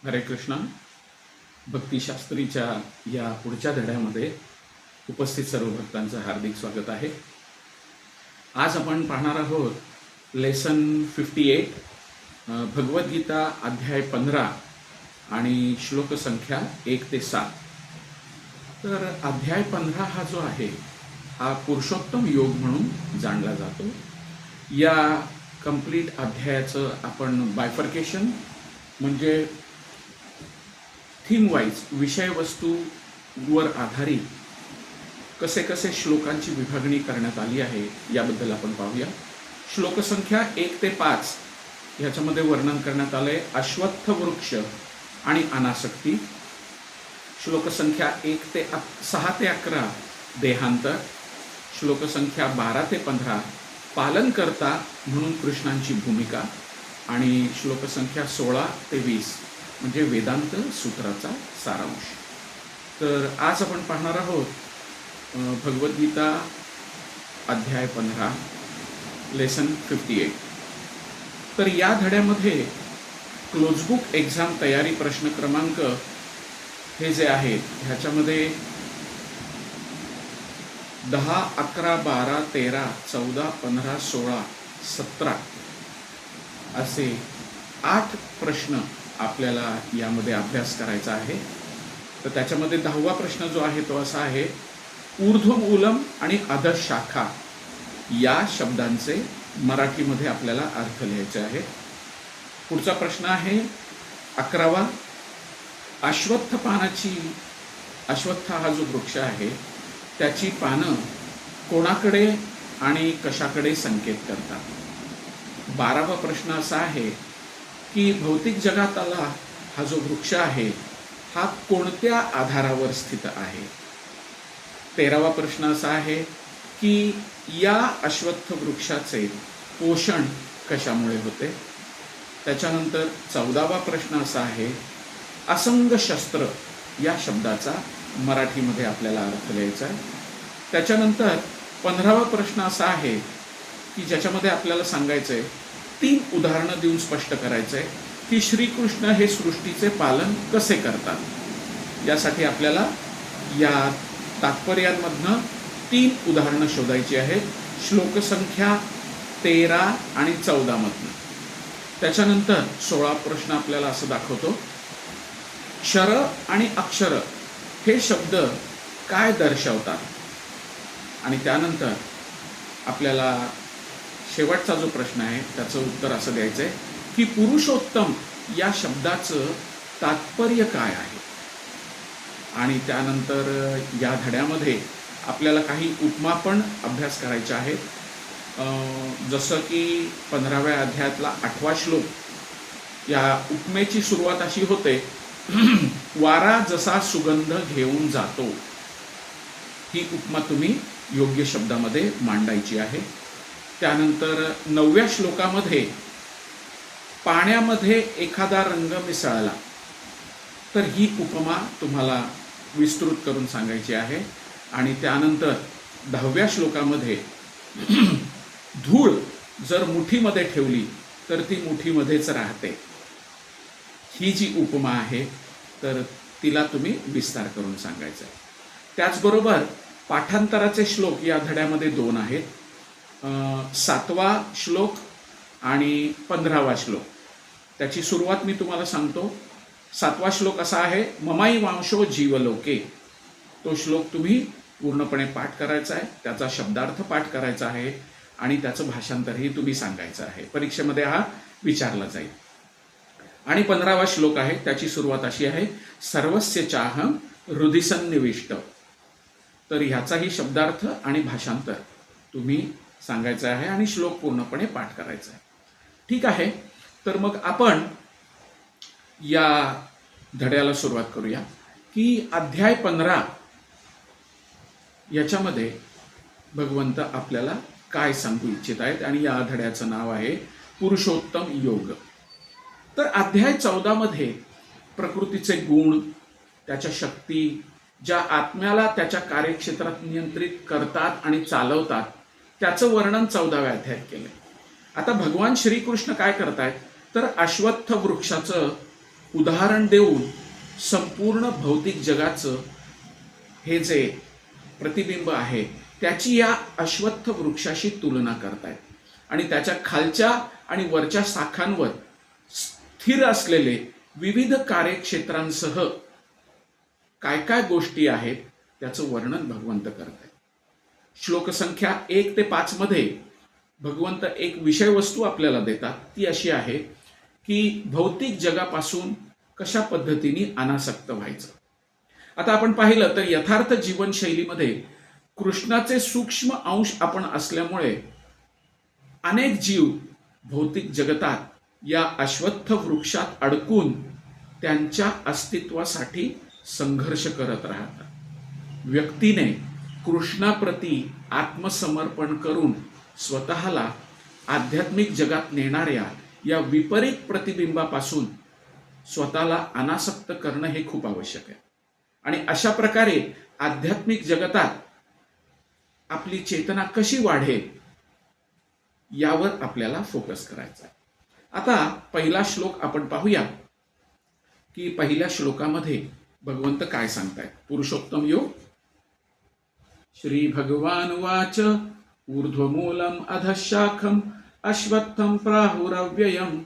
हरे कृष्णा. भक्तिशास्त्रीच्या या पुढच्या धड्यामध्ये उपस्थित सर्व भक्तांचं हार्दिक स्वागत आहे. आज आपण पाहणार आहोत लेसन 58, भगवद्गीता अध्याय 15 आणि श्लोक संख्या 1 ते 7. तर अध्याय 15 हा जो आहे हा पुरुषोत्तम योग म्हणून जाणला जातो. या कंप्लीट अध्यायाचं आपण बायफर्केशन म्हणजे थीम वाईज विषयवस्तूवर आधारित कसे कसे श्लोकांची विभागणी करण्यात आली आहे याबद्दल आपण पाहूया. श्लोकसंख्या 1 ते 5 ह्याच्यामध्ये वर्णन करण्यात आलं आहे अश्वत्थ वृक्ष आणि अनासक्ती. श्लोकसंख्या 6 ते 11 देहांतर. श्लोकसंख्या 12 ते 15 पालनकर्ता म्हणून कृष्णांची भूमिका. आणि श्लोकसंख्या 16 ते 20 म्हणजे वेदांत सूत्राचा सारांश. तर आज आपण पाहणार आहोत भगवद्गीता अध्याय 15 लेसन 58. तर या धड्यामध्ये क्लोजबुक एक्झाम तयारी प्रश्न क्रमांक हे जे आहेत ह्याच्यामध्ये 10, 11, 12, 13, 14, 15, 16, 17 असे 8 प्रश्न आपल्याला यामध्ये अभ्यास करायचा आहे. तर त्याच्यामध्ये 10वा प्रश्न जो आहे तो असा आहे, ऊर्ध्वमूलम आणि अधशाखा या शब्दांचे मराठीमध्ये आपल्याला अर्थ लिहायचे आहे. पुढचा प्रश्न आहे 11वा, अश्वत्थ हा जो वृक्ष आहे त्याची पानं कोणाकडे आणि कशाकडे संकेत करतात. 12वा प्रश्न असा आहे की भौतिक जगातला हा जो वृक्ष आहे हा कोणत्या आधारावर स्थित आहे. 13वा प्रश्न असा आहे की या अश्वत्थ वृक्षाचे पोषण कशामुळे होते. त्याच्यानंतर 14वा प्रश्न असा आहे, असंग शस्त्र या शब्दाचा मराठीमध्ये आपल्याला अर्थ लिहायचा आहे. त्याच्यानंतर 15वा प्रश्न असा आहे की ज्याच्यामध्ये आपल्याला सांगायचं आहे 3 उदाहरणं देऊन स्पष्ट करायचं आहे की श्रीकृष्ण हे सृष्टीचे पालन कसे करतात. यासाठी आपल्याला या तात्पर्यांमधनं 3 उदाहरणं शोधायची आहेत श्लोकसंख्या 13 आणि 14 मधनं. त्याच्यानंतर 16 प्रश्न आपल्याला असं दाखवतो, क्षर आणि अक्षर हे शब्द काय दर्शवतात. आणि त्यानंतर आपल्याला शेवटचा जो प्रश्न आहे त्याचं उत्तर असं द्यायचं आहे की पुरुषोत्तम या शब्दाचं तात्पर्य काय आहे. आणि त्यानंतर या धड्यामध्ये आपल्याला काही उपमा पण अभ्यास करायचे आहेत. जसं की 15व्या अध्यायातला 8वा श्लोक, या उपमेची सुरुवात अशी होते, वारा जसा सुगंध घेऊन जातो. ही उपमा तुम्ही योग्य शब्दामध्ये मांडायची आहे. त्यानंतर 9व्या श्लोकामध्ये पाण्यामध्ये एखादा रंग मिसळला तर ही उपमा तुम्हाला विस्तृत करून सांगायची आहे. आणि त्यानंतर 10व्या श्लोकामध्ये धूळ जर मुठीमध्ये ठेवली तर ती मुठीमध्येच राहते. ही जी उपमा आहे तर तिला तुम्ही विस्तार करून सांगायचं आहे. त्याचबरोबर पाठांतराचे श्लोक या धड्यामध्ये 2 आहेत, 7वा श्लोक आणि 15वा श्लोक. त्याची सुरुवात मी तुम्हाला सांगतो. 7वा श्लोक असा आहे, ममाई वांशो जीवलोके. तो श्लोक तुम्ही पूर्णपणे पाठ करायचा आहे, त्याचा शब्दार्थ पाठ करायचा आहे आणि त्याचं भाषांतरही तुम्ही सांगायचं आहे. परीक्षेमध्ये हा विचारला जाईल. आणि 15वा श्लोक आहे त्याची सुरुवात अशी आहे, सर्वस्य चाहम हृदि सन्निविष्ट. तर ह्याचाही शब्दार्थ आणि भाषांतर तुम्ही सांगायचं आहे आणि श्लोक पूर्णपणे पाठ करायचा आहे. ठीक आहे, तर मग आपण या धड्याला सुरुवात करूया की अध्याय 15 याच्यामध्ये भगवंत आपल्याला काय सांगू इच्छित आहेत. आणि या धड्याचं नाव आहे पुरुषोत्तम योग. तर अध्याय 14 मध्ये प्रकृतीचे गुण, त्याच्या शक्ती, ज्या आत्म्याला त्याच्या कार्यक्षेत्रात नियंत्रित करतात आणि चालवतात त्याचं वर्णन 14व्या अध्यायात केलंय. आता भगवान श्रीकृष्ण काय करतायत तर अश्वत्थ वृक्षाचं उदाहरण देऊन संपूर्ण भौतिक जगाचं हे जे प्रतिबिंब आहे त्याची या अश्वत्थ वृक्षाशी तुलना करतायत आणि त्याच्या खालच्या आणि वरच्या शाखांवर स्थिर असलेले विविध कार्यक्षेत्रांसह काय काय गोष्टी आहेत त्याचं वर्णन भगवंत करतायत. श्लोक संख्या 1 ते 5 मध्ये भगवंत एक विषय वस्तू आपल्याला देतात. ती अशी आहे की भौतिक जगापासून कशा पद्धतीने अनासक्त व्हायचं. आता आपण पाहिलं तर यथार्थ जीवनशैलीमध्ये कृष्णाचे सूक्ष्म अंश आपण असल्यामुळे अनेक जीव भौतिक जगतात या अश्वत्थ वृक्षात अडकून त्यांच्या अस्तित्वासाठी संघर्ष करत राहतात. व्यक्तीने कृष्णाप्रती आत्मसमर्पण करून स्वतःला आध्यात्मिक जगात नेणाऱ्या या विपरीत प्रतिबिंबापासून स्वतःला अनासक्त करणं हे खूप आवश्यक आहे. आणि अशा प्रकारे आध्यात्मिक जगतात आपली चेतना कशी वाढेल यावर आपल्याला फोकस करायचा आहे. आता पहिला श्लोक आपण पाहूया की पहिल्या श्लोकामध्ये भगवंत काय सांगतायत. पुरुषोत्तम योग. श्री भगवान वाच ऊर्ध्वमूलम अधशाखम अश्वत्थम प्राहुरव्ययम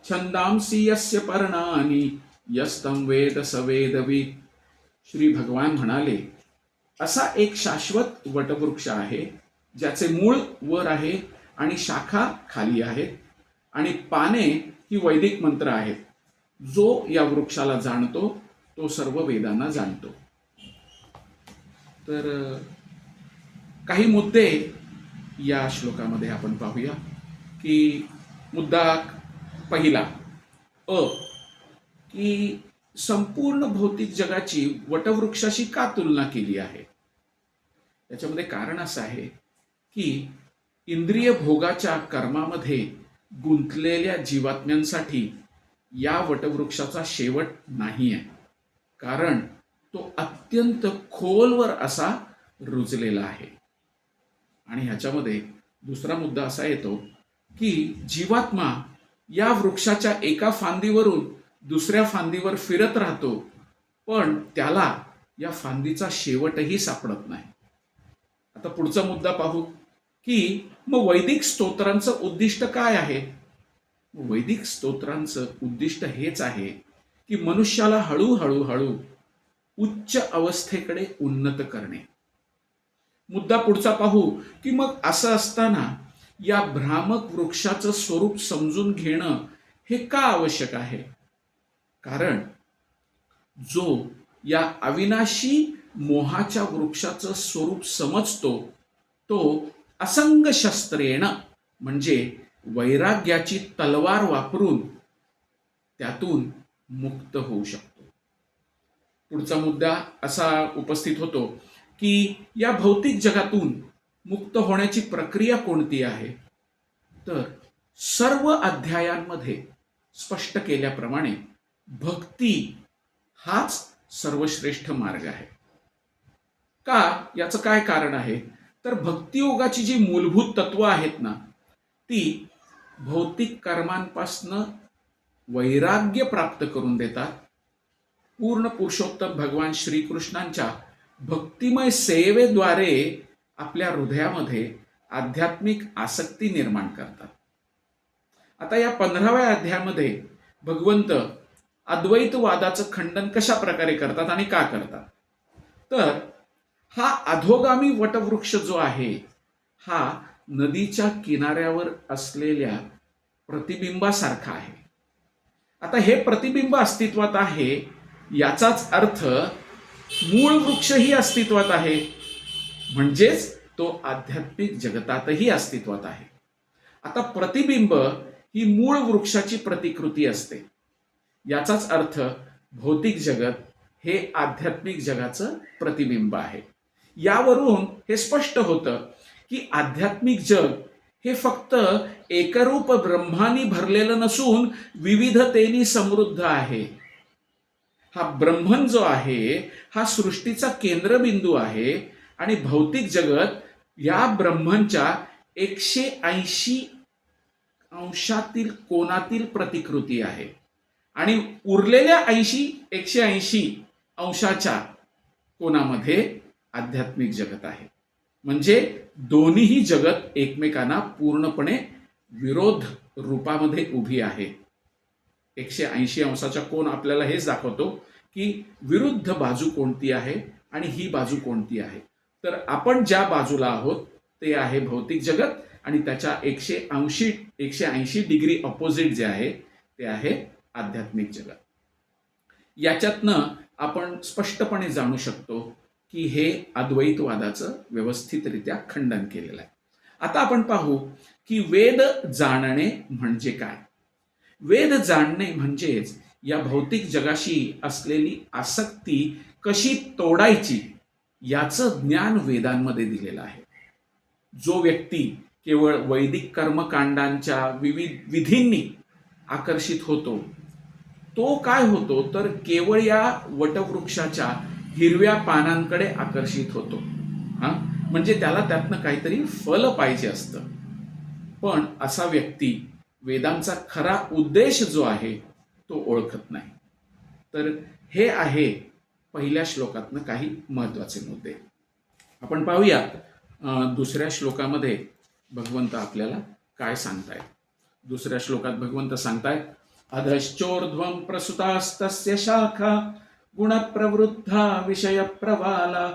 छंदांसी यस्य पर्णानि यस्तं वेद स वेदविद. श्री भगवान म्हणाले, असा एक शाश्वत वटवृक्ष आहे ज्याचे मूळ वर आहे आणि शाखा खाली आहेत आणि पाने ही वैदिक मंत्र आहेत. जो या वृक्षाला जाणतो तो सर्व वेदांना जाणतो. तर काही मुद्दे या श्लोकामध्ये आपण पाहूया की मुद्दा पहिला की संपूर्ण भौतिक जगाची वटवृक्षाशी का तुलना केली आहे. त्याच्यामध्ये कारण असं आहे की इंद्रिय भोगाच्या कर्मामध्ये गुंतलेल्या जीवात्म्यांसाठी या वटवृक्षाचा शेवट नाही आहे. कारण तो अत्यंत खोलवर असा रुजलेला आहे. आणि ह्याच्यामध्ये दुसरा मुद्दा असा येतो की जीवात्मा या वृक्षाच्या एका फांदीवरून दुसऱ्या फांदीवर फिरत राहतो, पण त्याला या फांदीचा शेवटही सापडत नाही. आता पुढचा मुद्दा पाहू की मग वैदिक स्तोत्रांचं उद्दिष्ट काय आहे. वैदिक स्तोत्रांचं उद्दिष्ट हेच आहे की मनुष्याला हळूहळू उच्च अवस्थेकडे उन्नत करणे. मुद्दा पुढचा पाहू की मग असं असताना या भ्रामक वृक्षाचं स्वरूप समजून घेणं हे का आवश्यक आहे. कारण जो या अविनाशी मोहाच्या वृक्षाचं स्वरूप समजतो तो असंग शस्त्रेण म्हणजे वैराग्याची तलवार वापरून त्यातून मुक्त होऊ शकतो. पुढचा मुद्दा असा उपस्थित होतो की या भौतिक जगातून मुक्त होण्याची प्रक्रिया कोणती आहे. तर सर्व अध्यायांमध्ये स्पष्ट केल्याप्रमाणे भक्ती हाच सर्वश्रेष्ठ मार्ग आहे. का, याचं काय कारण आहे तर भक्तियोगाची जी मूलभूत तत्व आहेत ना ती भौतिक कर्मांपासनं वैराग्य प्राप्त करून देतात. पूर्ण पुरुषोत्तम भगवान श्रीकृष्णांच्या भक्तिमय सेवेद्वारे आपल्या हृदयामध्ये आध्यात्मिक आसक्ती निर्माण करतात. आता या 15व्या अध्यायामध्ये भगवंत अद्वैतवादाचं खंडन कशा प्रकारे करतात आणि का करतात. तर हा अधोगामी वटवृक्ष जो आहे हा नदीच्या किनाऱ्यावर असलेल्या प्रतिबिंबासारखा आहे. आता हे प्रतिबिंब अस्तित्वात आहे याचाच अर्थ मूळ वृक्षही अस्तित्वात आहे, म्हणजेच तो आध्यात्मिक जगतातही अस्तित्वात आहे. आता प्रतिबिंब ही मूळ वृक्षाची प्रतिकृती असते. याचाच अर्थ भौतिक जगत हे आध्यात्मिक जगाचं प्रतिबिंब आहे. यावरून हे स्पष्ट होतं की आध्यात्मिक जग हे फक्त एकरूप ब्रह्मानी भरलेलं नसून विविधतेने समृद्ध आहे. हा ब्रह्मन जो आहे हा सृष्टीचा केंद्रबिंदू आहे आणि भौतिक जगत या ब्रह्मनच्या 180 अंशातील कोनातील प्रतिकृती आहे. आणि उरलेल्या 180 अंशाच्या कोणामध्ये आध्यात्मिक जगत आहे. म्हणजे दोन्हीही जगत एकमेकांना पूर्णपणे विरोध रूपामध्ये उभी आहे. 180 अंशाचा कोन आपल्याला हेच दाखवतो की विरुद्ध बाजू कोणती आहे आणि ही बाजू कोणती आहे. तर आपण ज्या बाजूला आहोत ते आहे भौतिक जगत आणि त्याच्या 180 डिग्री अपोजिट जे आहे ते आहे आध्यात्मिक जगत. याच्यातनं आपण स्पष्टपणे जाणू शकतो की हे अद्वैतवादाचं व्यवस्थितरित्या खंडन केलेलं आहे. आता आपण पाहू की वेद जाणणे म्हणजे काय. वेद जाणणे म्हणजेच या भौतिक जगाशी असलेली आसक्ती कशी तोडायची याचं ज्ञान वेदांमध्ये दिलेलं आहे. जो व्यक्ती केवळ वैदिक कर्मकांडांच्या विविध विधींनी आकर्षित होतो तो काय होतो तर केवळ या वटवृक्षाच्या हिरव्या पानांकडे आकर्षित होतो. म्हणजे त्याला त्यातनं काहीतरी फल पाहिजे असतं. पण असा व्यक्ती वेदांचा खरा उद्देश जो आहे तो ओळखत नाही. तर हे आहे पहिल्या श्लोकातनं काही महत्वाचे मुद्दे. आपण पाहूया दुसऱ्या श्लोकामध्ये भगवंत आपल्याला काय सांगतायत. दुसऱ्या श्लोकात भगवंत सांगतायत अधश्चोर्ध्वं प्रसुतास्तस्य शाखा गुणप्रवृद्धा विषयप्रवाला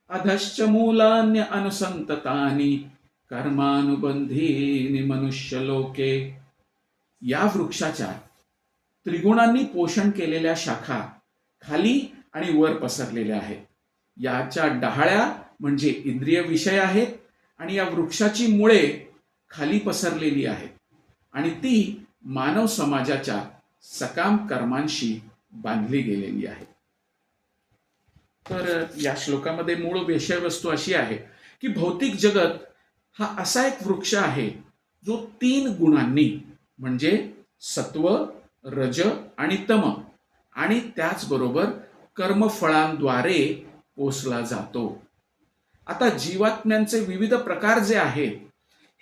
अधश्च मूलान्य अनुसंततानि कर्मानुबंधीनि मनुष्यलोके. या वृक्षाच्या त्रिगुणांनी पोषण केलेल्या शाखा खाली आणि वर पसरलेल्या आहेत. याच्या डहाळ्या म्हणजे इंद्रिय विषय आहेत आणि या वृक्षाची मुळे खाली पसरलेली आहेत आणि ती मानव समाजाच्या सकाम कर्मांशी बांधली गेलेली आहे. तर या श्लोकामध्ये मूळ विषयवस्तू अशी आहे की भौतिक जगत हा असा एक वृक्ष आहे जो 3 गुणांनी म्हणजे सत्व, रज आणि तम आणि त्याचबरोबर कर्मफळांद्वारे पोसला जातो. आता जीवात्म्यांचे विविध प्रकार जे आहेत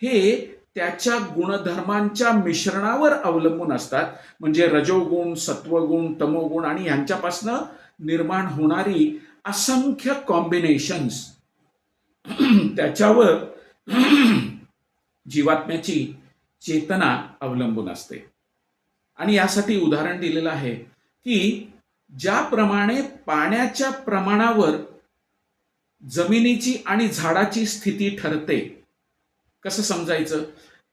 हे त्याच्या गुणधर्मांच्या मिश्रणावर अवलंबून असतात. म्हणजे रजोगुण, सत्वगुण, तमोगुण आणि यांच्यापासून निर्माण होणारी असंख्य कॉम्बिनेशन्स त्याच्यावर जीवात्म्याची चेतना अवलंबून असते. आणि यासाठी उदाहरण दिलेलं आहे की ज्याप्रमाणे पाण्याच्या प्रमाणावर जमिनीची आणि झाडाची स्थिती ठरते. कसं समजायचं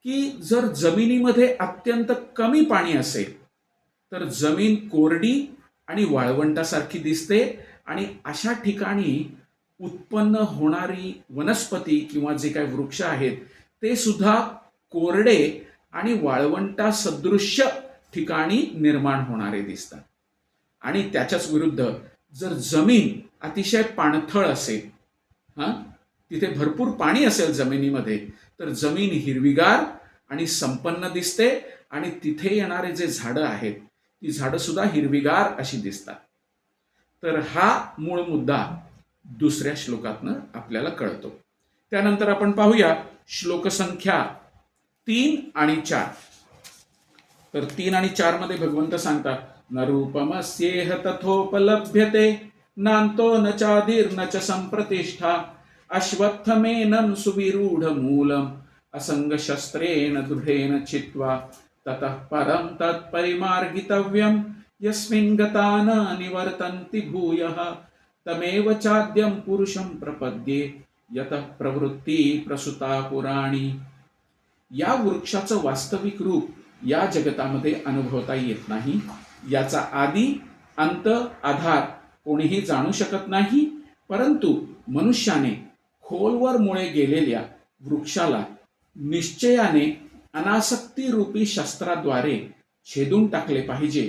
की जर जमिनीमध्ये अत्यंत कमी पाणी असेल तर जमीन कोरडी आणि वाळवंटासारखी दिसते आणि अशा ठिकाणी उत्पन्न होणारी वनस्पती किंवा जे काही वृक्ष आहेत ते सुद्धा कोरडे आणि वाळवंटा सदृश्य ठिकाणी निर्माण होणारे दिसतात. आणि त्याच्याच विरुद्ध जर जमीन अतिशय पाणथळ असेल, तिथे भरपूर पाणी असेल जमिनीमध्ये, तर जमीन हिरवीगार आणि संपन्न दिसते आणि तिथे येणारे जे झाडं आहेत ती झाडं सुद्धा हिरवीगार अशी दिसतात. तर हा मूळ मुद्दा दुसऱ्या श्लोकातनं आपल्याला कळतो. त्यानंतर आपण पाहूया श्लोक संख्या 3 आणि 4. तर 3 आणि 4 मध्ये भगवंत सांगतात न रूपमस्येह तथोपलभ्यते नान्तो न चादिर्न च संप्रतिष्ठा अश्वत्थमेनं सुविरूढ मूलम असंग शस्त्रेण दृढेन चित्वा ततः परं तत्परिमार्गितव्यं यस्मिन् गता न निवर्तन्ति भूयः तमेव चाद्यं पुरुषं प्रपद्ये यतः प्रवृत्ती प्रसूता पुराणी. या वृक्षाचं वास्तविक रूप या जगतामध्ये अनुभवता येत नाही. याचा आदी अंत आधार कोणीही जाणू शकत नाही. परंतु मनुष्याने खोलवर मुळे गेलेल्या वृक्षाला निश्चयाने अनासक्ती रूपी शस्त्राद्वारे छेदून टाकले पाहिजे.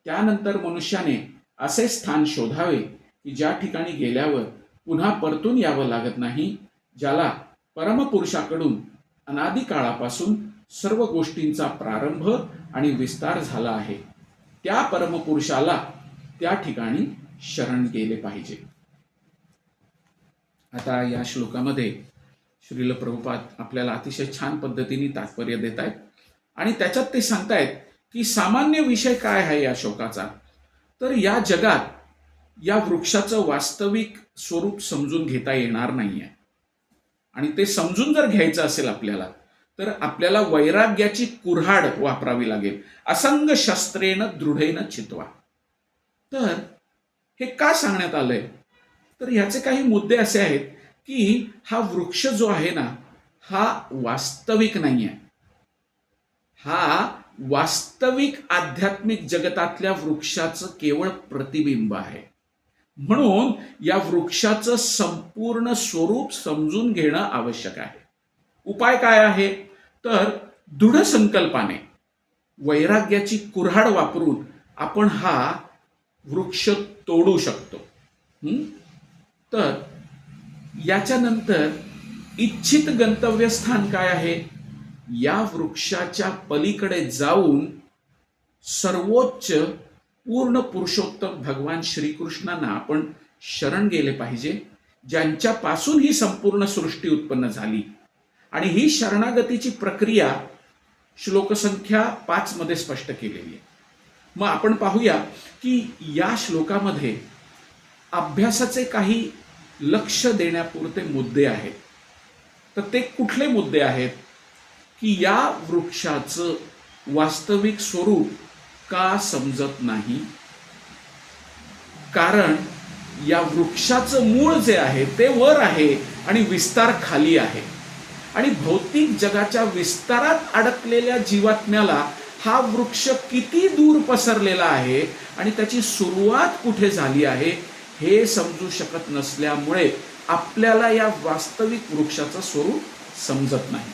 त्यानंतर मनुष्याने असे स्थान शोधावे की ज्या ठिकाणी गेल्यावर पुन्हा परतून यावं लागत नाही, ज्याला परमपुरुषाकडून अनादी काळापासून सर्व गोष्टींचा प्रारंभ आणि विस्तार झाला आहे. त्या परमपुरुषाला त्या ठिकाणी शरण गेले पाहिजे. आता या श्लोकामध्ये श्रील प्रभुपाद आपल्याला अतिशय छान पद्धतीने तात्पर्य देत आहेत आणि त्याच्यात ते सांगतायत की सामान्य विषय काय आहे या शोकाचा, तर या जगात या वृक्षाचं वास्तविक स्वरूप समजून घेता येणार नाहीये. आणि ते समजून जर घ्यायचं असेल आपल्याला, तर आपल्याला वैराग्याची कुऱ्हाड वापरावी लागेल. असंग शस्त्रेण दृढेन चित्वा. तर हे का सांगण्यात आलंय, तर ह्याचे काही मुद्दे असे आहेत की हा वृक्ष जो आहे ना, हा वास्तविक नाही आहे. हा वास्तविक आध्यात्मिक जगतातल्या वृक्षाचं केवळ प्रतिबिंब आहे. म्हणून या वृक्षाचं संपूर्ण स्वरूप समजून घेणं आवश्यक आहे. उपाय काय आहे, तर दृढ संकल्पाने वैराग्याची कुऱ्हाड वापरून आपण हा वृक्ष तोडू शकतो. तर याच्यानंतर इच्छित गंतव्यस्थान काय आहे, या वृक्षाच्या पलीकडे जाऊन सर्वोच्च पूर्ण पुरुषोत्तम भगवान श्रीकृष्णांना आपण शरण गेले पाहिजे, ज्यांच्यापासून ही संपूर्ण सृष्टी उत्पन्न झाली. आणि ही शरणागतीची प्रक्रिया श्लोक संख्या 5 मध्ये स्पष्ट केलेली आहे. मग आपण पाहूया की या श्लोकामध्ये अभ्यासाचे काही लक्ष देण्यापुरते मुद्दे आहेत. तर ते कुठले मुद्दे आहेत, की या वृक्षाचं वास्तविक स्वरूप का समजत नाही, कारण या वृक्षाचं मूळ जे आहे ते वर आहे आणि विस्तार खाली आहे. आणि भौतिक जगाच्या विस्तारात अडकलेल्या जीवात्म्याला हा वृक्ष किती दूर पसरलेला आहे आणि त्याची सुरुवात कुठे झाली आहे हे समजू शकत नसल्यामुळे आपल्याला या वास्तविक वृक्षाचं स्वरूप समजत नाही.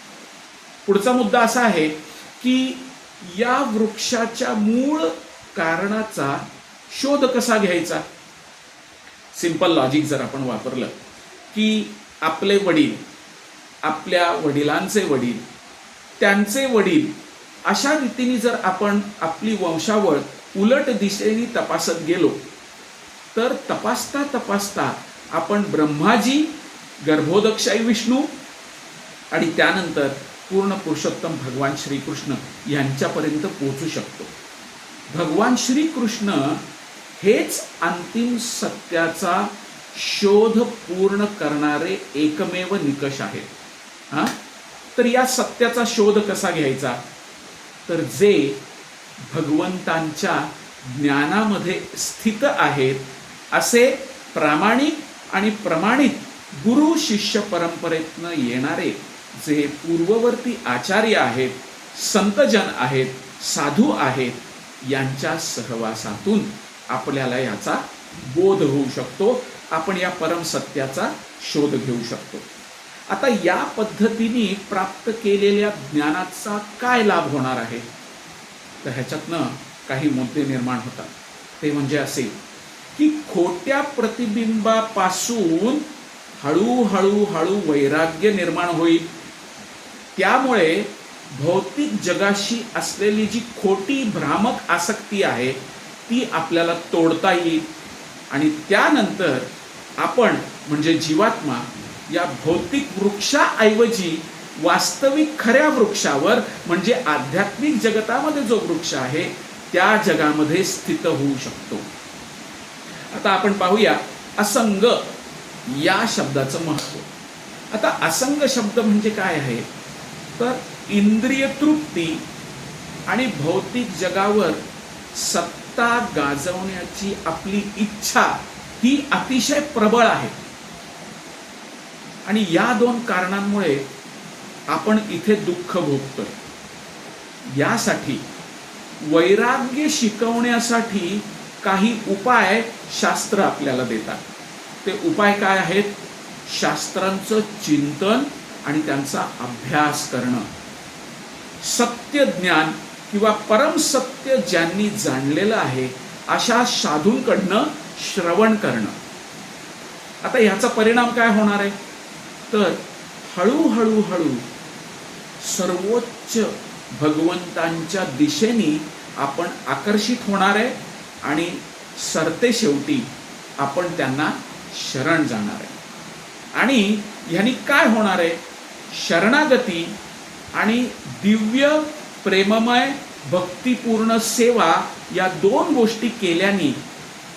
पुढचा मुद्दा असा आहे की या वृक्षाच्या मूळ कारणाचा शोध कसा घ्यायचा. सिंपल लॉजिक जर आपण वापरलं की आपले वडील, आपल्या वडिलांचे वडील, त्यांचे वडील, अशा रीतीने जर आपण आपली वंशावळ उलट दिशेने तपासत गेलो, तर तपासता तपासता आपण ब्रह्माजी, गर्भोदक्षाई विष्णू आणि त्यानंतर पूर्ण पुरुषोत्तम भगवान श्रीकृष्ण यांच्यापर्यंत पोहोचू शकतो. भगवान श्रीकृष्ण हेच अंतिम सत्याचा शोध पूर्ण करणारे एकमेव निकष आहेत. तर या सत्याचा शोध कसा घ्यायचा, तर जे भगवंतांच्या ज्ञानामध्ये स्थित आहेत असे प्रामाणिक आणि प्रमाणित गुरु शिष्य परंपरेतनं येणारे जे पूर्ववर्ती आचार्य आहेत, संतजन आहेत, साधू आहेत, यांच्या सहवासातून आपल्याला याचा बोध होऊ शकतो. आपण या परम सत्याचा शोध घेऊ शकतो. आता या पद्धतीने प्राप्त केलेल्या ज्ञानाचा काय लाभ होणार आहे, तर ह्याच्यातनं काही मुद्दे निर्माण होतात. ते म्हणजे असे की खोट्या प्रतिबिंबापासून हळूहळू हळू वैराग्य निर्माण होईल. त्यामुळे भौतिक जगाशी असलेली जी खोटी भ्रामक आसक्ती आहे ती आपल्याला तोडता येईल. आणि त्यानंतर आपण म्हणजे जीवात्मा या भौतिक वृक्षाऐवजी वास्तविक खऱ्या वृक्षावर म्हणजे आध्यात्मिक जगतामध्ये जो वृक्ष आहे त्या जगामध्ये स्थित होऊ शकतो. आता आपण पाहूया असंग या शब्दाचं महत्त्व. आता असंग शब्द म्हणजे काय आहे, तर इंद्रिय तृप्ती आणि भौतिक जगावर सत्ता गाजवण्याची आपली इच्छा ही अतिशय प्रबळ आहे. आणि या दोन कारणांमुळे आपण इथे दुःख भोगतोय. यासाठी वैराग्य शिकवण्यासाठी काही उपाय शास्त्र आपल्याला देतात. ते उपाय काय आहेत, शास्त्रांचं चिंतन आणि त्यांचा अभ्यास करणं, सत्य ज्ञान किंवा परमसत्य ज्यांनी जाणलेलं आहे अशा साधूंकडनं श्रवण करणं. आता ह्याचा परिणाम काय होणार आहे, तर हळूहळू हळू सर्वोच्च भगवंतांच्या दिशेने आपण आकर्षित होणार आहे आणि सरते शेवटी आपण त्यांना शरण जाणार आहे. आणि ह्यानी काय होणार आहे, शरणागती आणि दिव्य प्रेममय भक्तिपूर्ण सेवा या दोन गोष्टी केल्याने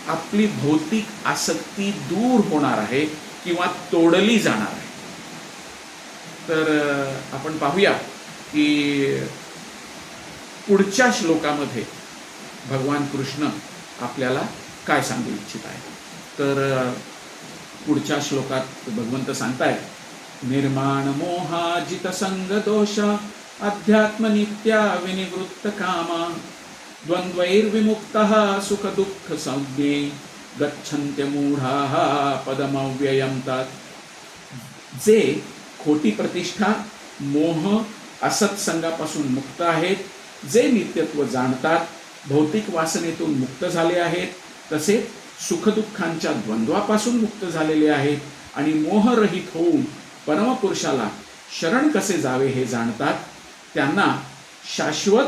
आपली भौतिक आसक्ती दूर होणार आहे किंवा तोडली जाणार आहे. तर आपण पाहूया की पुढच्या श्लोकामध्ये भगवान कृष्ण आपल्याला काय सांगू इच्छित आहे. तर पुढच्या श्लोकात भगवंत सांगतायत, निर्माण मोहाजित संग दोष अध्यात्म नित्या विनिवृत्त कामा द्वंद्वैर्विमुक्तः सुख दुःख संज्ञे गच्छन्त्य मूढाः पदमव्ययं तत्. जे खोटी प्रतिष्ठा, मोह, असत्संगापासून मुक्त आहेत, जे नित्यत्व जाणतात, भौतिक वासनेतून मुक्त झाले आहेत, तसेच सुखदुःखांच्या द्वंद्वापासून मुक्त झालेले आहेत आणि मोहरहित होऊन परमपुरुषाला शरण कसे जावे हे जाणतात, त्यांना शाश्वत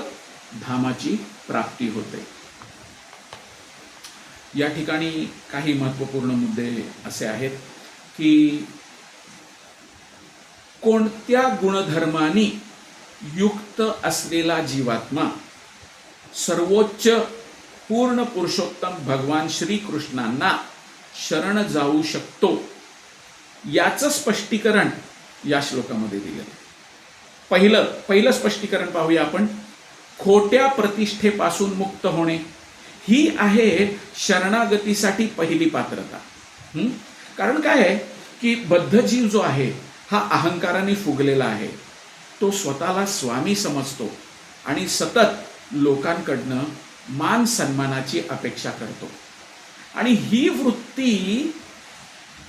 धामाची प्राप्ती होते. या ठिकाणी काही महत्त्वपूर्ण मुद्दे असे आहेत की कोणत्या गुणधर्मांनी युक्त असलेला जीवात्मा सर्वोच्च पूर्ण पुरुषोत्तम भगवान श्रीकृष्णांना शरण जाऊ शकतो याचं स्पष्टीकरण या श्लोकामध्ये दिलं. पहिलं स्पष्टीकरण पाहूया आपण. खोट्या प्रतिष्ठेपासून मुक्त होणे ही आहे शरणागतीसाठी पहिली पात्रता. कारण काय आहे की बद्ध जीव जो आहे हा अहंकाराने फुगलेला आहे. तो स्वतःला स्वामी समजतो आणि सतत लोकांकडनं मान सन्मानाची अपेक्षा करतो आणि ही वृत्ती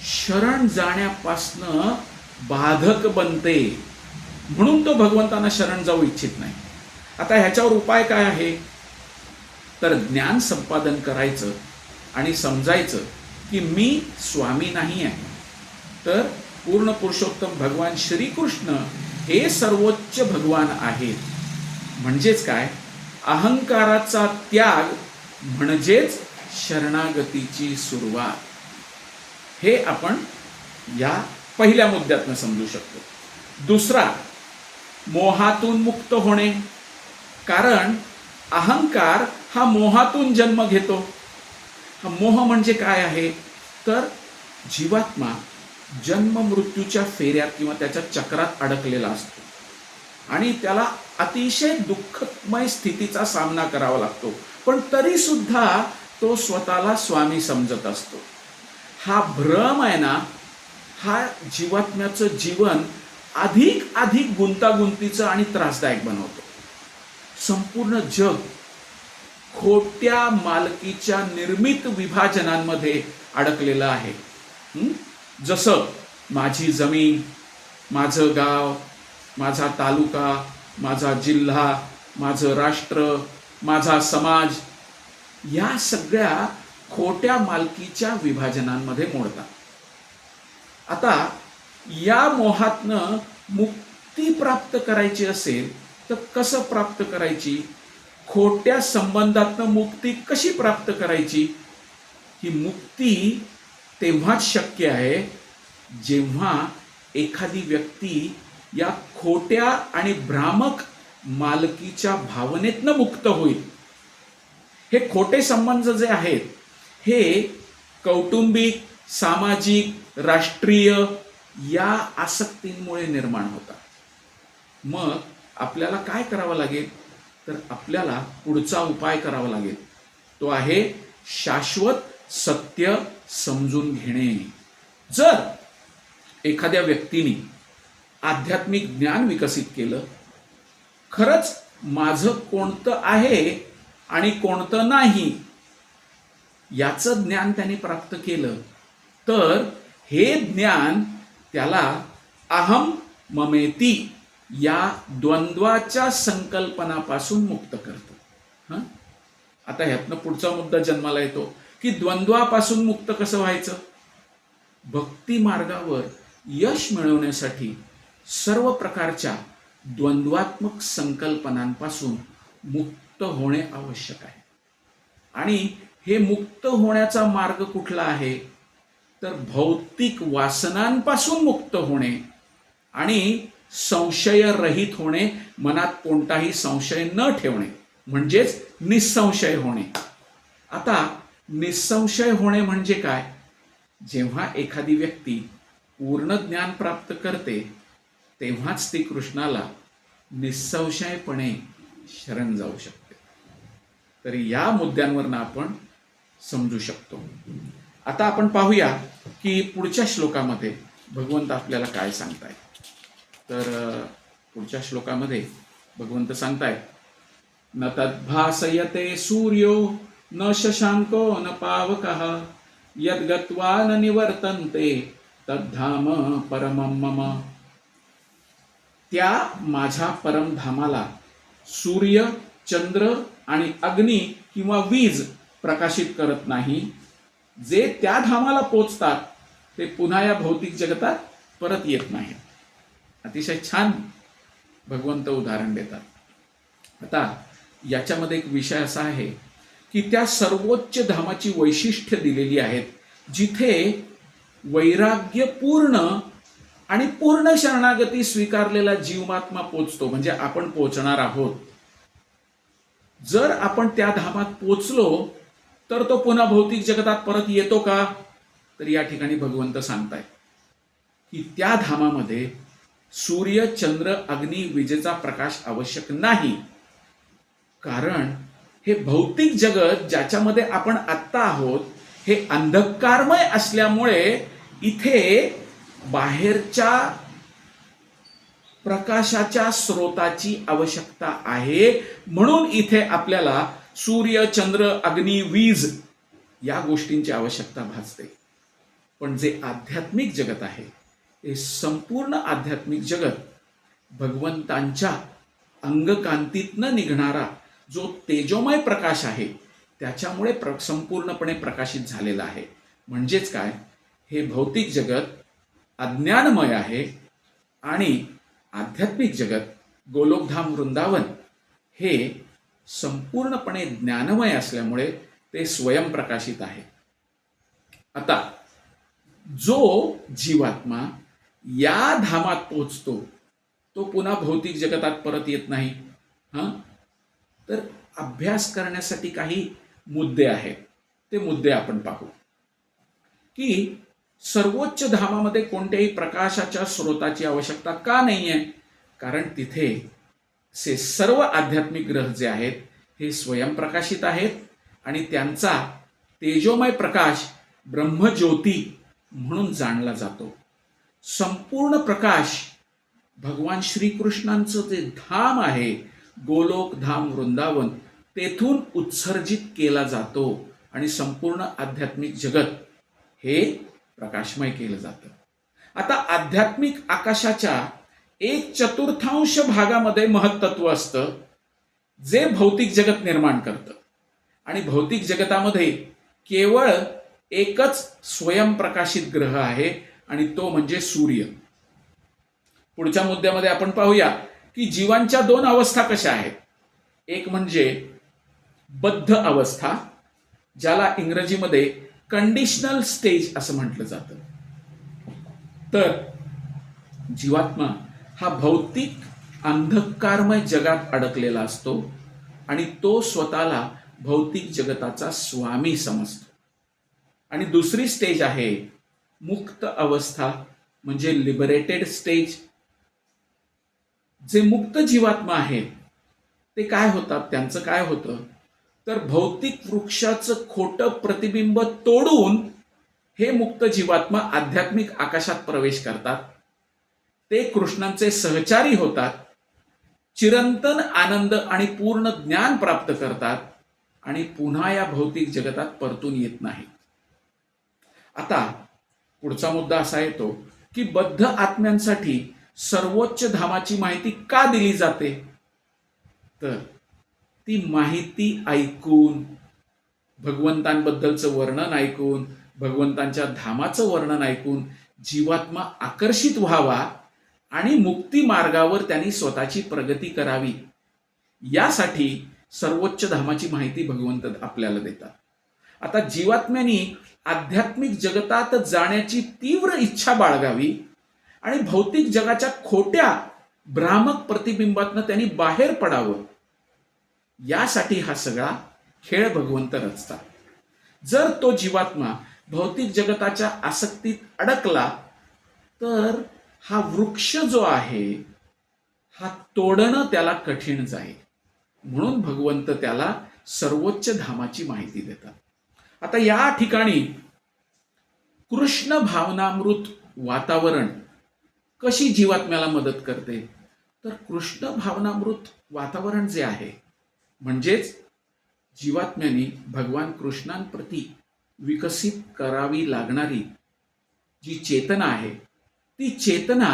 शरण जाण्यापासनं बाधक बनते. म्हणून तो भगवंतांना शरण जाऊ इच्छित नाही. आता ह्याच्यावर उपाय काय आहे, तर ज्ञान संपादन करायचं आणि समजायचं की मी स्वामी नाही आहे, तर पूर्ण पुरुषोत्तम भगवान श्रीकृष्ण हे सर्वोच्च भगवान आहेत. म्हणजेच काय, अहंकाराचा त्याग म्हणजेच शरणागतीची सुरुवात. हे आपण या पहिल्या मुद्द्यातनं समजू शकतो. दुसरा, मोहातून मुक्त होणे. कारण अहंकार हा मोहातून जन्म घेतो. हा मोह म्हणजे काय आहे, तर जीवात्मा जन्म मृत्यूच्या फेऱ्यात किंवा त्याच्या चक्रात अडकलेला असतो आणि त्याला अतिशय दुःखमय स्थितीचा सामना करावा लागतो, पण तरी सुद्धा तो स्वतःला स्वामी समजत असतो. हा भ्रम आहे ना, हा जीवात्म्याचं जीवन अधिक गुंतागुंतीचं आणि त्रासदायक बनवतो. संपूर्ण जग खोट्या मालकीच्या निर्मित विभाजनांमध्ये अडकलेलं आहे. जसं माझी जमीन, माझं गाव, माझा तालुका, माझा जिल्हा, माझं राष्ट्र, माझा समाज, या सगळ्या खोट्या मालकीच्या विभाजनांमध्ये मोडतात. आता या मोहातनं मुक्ती प्राप्त करायची असेल तर कसं प्राप्त करायची, खोट्या संबंधातनं मुक्ती कशी प्राप्त करायची. ही मुक्ती तेव्हाच शक्य आहे जेव्हा एखादी व्यक्ती या खोट्या आणि भ्रामक मालकीच्या भावनेतनं मुक्त होईल. हे खोटे संबंध जे आहेत हे कौटुंबिक, सामाजिक, राष्ट्रीय या आसक्तींमुळे निर्माण होतात. मग आपल्याला काय करावं लागेल, तर आपल्याला पुढचा उपाय करावा लागेल. तो आहे शाश्वत सत्य समजून घेणे. जर एखाद्या व्यक्तीने आध्यात्मिक ज्ञान विकसित केलं, खरंच माझं कोणतं आहे आणि कोणतं नाही याचं ज्ञान त्याने प्राप्त केलं, तर हे ज्ञान त्याला अहम ममेती या द्वंद्वाच्या संकल्पनापासून मुक्त करतं. आता ह्यातनं पुढचा मुद्दा जन्माला येतो की द्वंद्वापासून मुक्त कसं व्हायचं. भक्ती मार्गावर यश मिळवण्यासाठी सर्व प्रकारच्या द्वंद्वात्मक संकल्पनांपासून मुक्त होणे आवश्यक आहे. आणि हे मुक्त होण्याचा मार्ग कुठला आहे, तर भौतिक वासनांपासून मुक्त होणे आणि संशय रहित होणे, मनात कोणताही संशय न ठेवणे. म्हणजेच निसंशय होणे. आता निसंशय होणे म्हणजे काय? जेव्हा एखादी व्यक्ती पूर्ण ज्ञान प्राप्त करते तेव्हाच ती कृष्णाला निसंशयपणे शरण जाऊ शकते. तर या मुद्द्यांवरनं आपण समजू शकतो. आता आपण पाहूया की पुढच्या श्लोकामध्ये भगवंत आपल्याला काय सांगतायत. तर पुढच्या श्लोकामध्ये भगवंत सांगतायत, न तद्भासयते सूर्यो न शशांको न पावकः यद्गत्वा न निवर्तन्ते तद्धाम परमं मम. त्या माझ्या परमधामाला सूर्य, चंद्र आणि अग्नी किंवा वीज प्रकाशित करत नाही. जे त्या धामाला पोचतात ते पुन्हा या भौतिक जगतात परत येत नाहीत. अतिशय छान भगवंत उदाहरण देतात. आता याच्यामध्ये एक विषय असा आहे की त्या सर्वोच्च धामाची वैशिष्ट्य दिलेली आहेत, जिथे वैराग्यपूर्ण आणि पूर्ण शरणागती स्वीकारलेला जीवात्मा पोचतो, म्हणजे आपण पोचणार आहोत. जर आपण त्या धामात पोचलो तर तो पुन्हा भौतिक जगतात परत येतो का? तर या ठिकाणी भगवंत सांगतायत की त्या धामामध्ये सूर्य, चंद्र, अग्नी, विजेचा प्रकाश आवश्यक नाही. कारण हे भौतिक जगत ज्याच्यामध्ये आपण आत्ता आहोत हे अंधकारमय असल्यामुळे इथे बाहेरच्या प्रकाशाच्या स्रोताची आवश्यकता आहे. म्हणून इथे आपल्याला सूर्य, चंद्र, अग्नी, वीज या गोष्टींची आवश्यकता भासते. पण जे आध्यात्मिक जगत आहे हे संपूर्ण आध्यात्मिक जगत भगवंतांच्या अंगकांतीतनं निघणारा जो तेजोमय प्रकाश आहे त्याच्यामुळे संपूर्णपणे प्रकाशित झालेला आहे. म्हणजेच काय, हे भौतिक जगत अज्ञानमय आहे आणि आध्यात्मिक जगत गोलोकधाम वृंदावन हे संपूर्णपणे ज्ञानमय असल्यामुळे ते स्वयंप्रकाशित आहे. आता जो जीवात्मा या धामात पोचतो तो पुन्हा भौतिक जगतात परत येत नाही. तर अभ्यास करण्यासाठी काही मुद्दे आहेत, ते मुद्दे आपण पाहू. की सर्वोच्च धामामध्ये कोणत्याही प्रकाशाच्या स्रोताची आवश्यकता का नाही आहे? कारण तिथे सर्व आध्यात्मिक ग्रह जे आहेत हे स्वयंप्रकाशित आहेत आणि त्यांचा तेजोमय प्रकाश ब्रह्मज्योती म्हणून जाणला जातो. संपूर्ण प्रकाश भगवान श्रीकृष्णांचं जे धाम आहे गोलोक धाम वृंदावन तेथून उत्सर्जित केला जातो आणि संपूर्ण आध्यात्मिक जगत हे प्रकाशमय केलं जातं. आता आध्यात्मिक आकाशाच्या 1/4 भागामध्ये महत्त्व असतं जे भौतिक जगत निर्माण करतं आणि भौतिक जगतामध्ये केवळ एकच स्वयंप्रकाशित ग्रह आहे आणि तो म्हणजे सूर्य. पुढच्या मुद्द्यामध्ये आपण पाहूया की जीवांच्या 2 अवस्था कशा आहेत. एक म्हणजे बद्ध अवस्था, ज्याला इंग्रजीमध्ये कंडिशनल स्टेज असं म्हटलं जातं. तर जीवात्मा हा भौतिक अंधकारमय जगात अडकलेला असतो आणि तो स्वतःला भौतिक जगताचा स्वामी समजतो. आणि दुसरी स्टेज आहे मुक्त अवस्था, म्हणजे लिबरेटेड स्टेज. जे मुक्त जीवात्मा आहेत ते काय होतात, त्यांचं काय होतं तर भौतिक वृक्षाचं खोटं प्रतिबिंब तोडून हे मुक्त जीवात्मा आध्यात्मिक आकाशात प्रवेश करतात. ते कृष्णांचे सहचारी होतात, चिरंतन आनंद आणि पूर्ण ज्ञान प्राप्त करतात आणि पुन्हा या भौतिक जगतात परतून येत नाहीत. आता पुढचा मुद्दा असा येतो की बद्ध आत्म्यांसाठी सर्वोच्च धामाची माहिती का दिली जाते? तर ती माहिती ऐकून, भगवंतांबद्दलचं वर्णन ऐकून, भगवंतांच्या धामाचं वर्णन ऐकून जीवात्मा आकर्षित व्हावा आणि मुक्ती मार्गावर त्यांनी स्वतःची प्रगती करावी, यासाठी सर्वोच्च धामाची माहिती भगवंत आपल्याला देतात. आता जीवात्म्यांनी आध्यात्मिक जगतात जाण्याची तीव्र इच्छा बाळगावी आणि भौतिक जगाच्या खोट्या भ्रामक प्रतिबिंबातनं त्यांनी बाहेर पडावं, यासाठी हा सगळा खेळ भगवंत रचतात. जर तो जीवात्मा भौतिक जगताच्या आसक्तीत अडकला तर हा वृक्ष जो आहे हा तोडणं त्याला कठीण जाईल. म्हणून भगवंत त्याला सर्वोच्च धामाची माहिती देतात. आता या ठिकाणी कृष्ण भावनामृत वातावरण कशी जीवात्म्याला मदत करते, तर कृष्ण भावनामृत वातावरण जे आहे म्हणजेच जीवात्म्याने भगवान कृष्णांप्रती विकसित करावी लागणारी जी चेतना आहे ती चेतना